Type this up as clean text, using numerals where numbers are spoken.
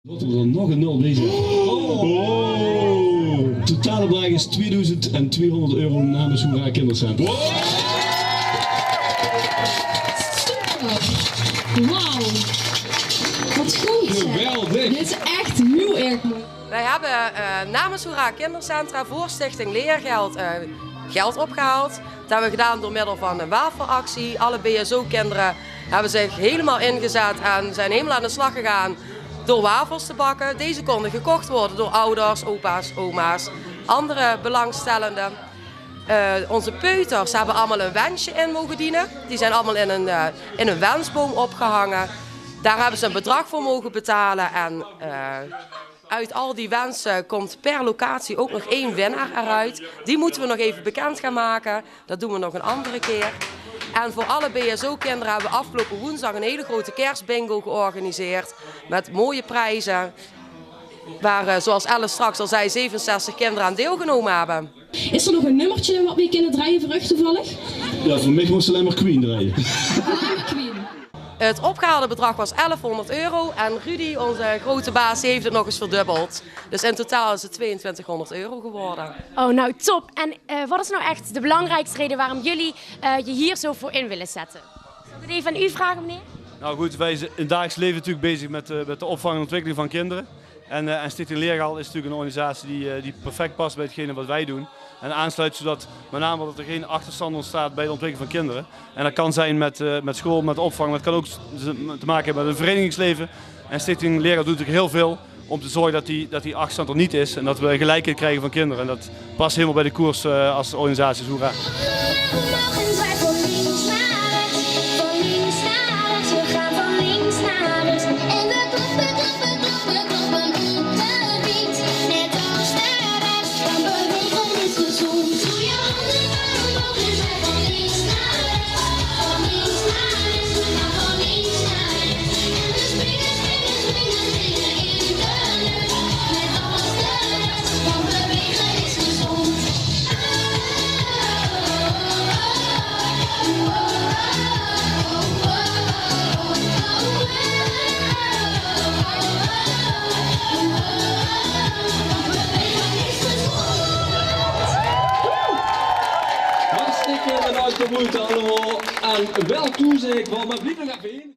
Wat we dan nog een 0 bezig. Oh. Totale bedrag is €2200 namens Hoera Kindercentrum. Wauw. Wat goed. Geweldig. Dit is echt heel erg mooi. Wij hebben namens Hoera Kindercentra voor Stichting Leergeld geld opgehaald. Dat hebben we gedaan door middel van een wafelactie. Alle BSO-kinderen hebben zich helemaal ingezet en zijn helemaal aan de slag gegaan door wafels te bakken. Deze konden gekocht worden door ouders, opa's, oma's, andere belangstellenden. Onze peuters hebben allemaal een wensje in mogen dienen. Die zijn allemaal in een wensboom opgehangen. Daar hebben ze een bedrag voor mogen betalen en uit al die wensen komt per locatie ook nog 1 winnaar eruit. Die moeten we nog even bekend gaan maken. Dat doen we nog een andere keer. En voor alle BSO-kinderen hebben we afgelopen woensdag een hele grote kerstbingo georganiseerd. Met mooie prijzen. Waar, zoals Alice straks al zei, 67 kinderen aan deelgenomen hebben. Is er nog een nummertje wat we kunnen draaien voor u toevallig? Ja, voor mij moest alleen maar Queen draaien. Queen. Het opgehaalde bedrag was €1100 en Rudy, onze grote baas, heeft het nog eens verdubbeld. Dus in totaal is het €2200 geworden. Oh, nou top. En wat is nou echt de belangrijkste reden waarom jullie je hier zo voor in willen zetten? Zal ik het even aan u vragen, meneer? Nou goed, wij zijn in het dagelijks leven natuurlijk bezig met de opvang en ontwikkeling van kinderen. En Stichting Leergeld is natuurlijk een organisatie die perfect past bij hetgene wat wij doen. En aansluit zodat met name dat er geen achterstand ontstaat bij de ontwikkeling van kinderen. En dat kan zijn met school, met opvang, maar het kan ook te maken hebben met een verenigingsleven. En Stichting Leergeld doet natuurlijk heel veel om te zorgen dat die achterstand er niet is. En dat we gelijkheid krijgen van kinderen. En dat past helemaal bij de koers als organisatie Hoera. Hartstikke bedankt voor moeite allemaal. En wel toe zeg ik wel, maar blijf nog even in.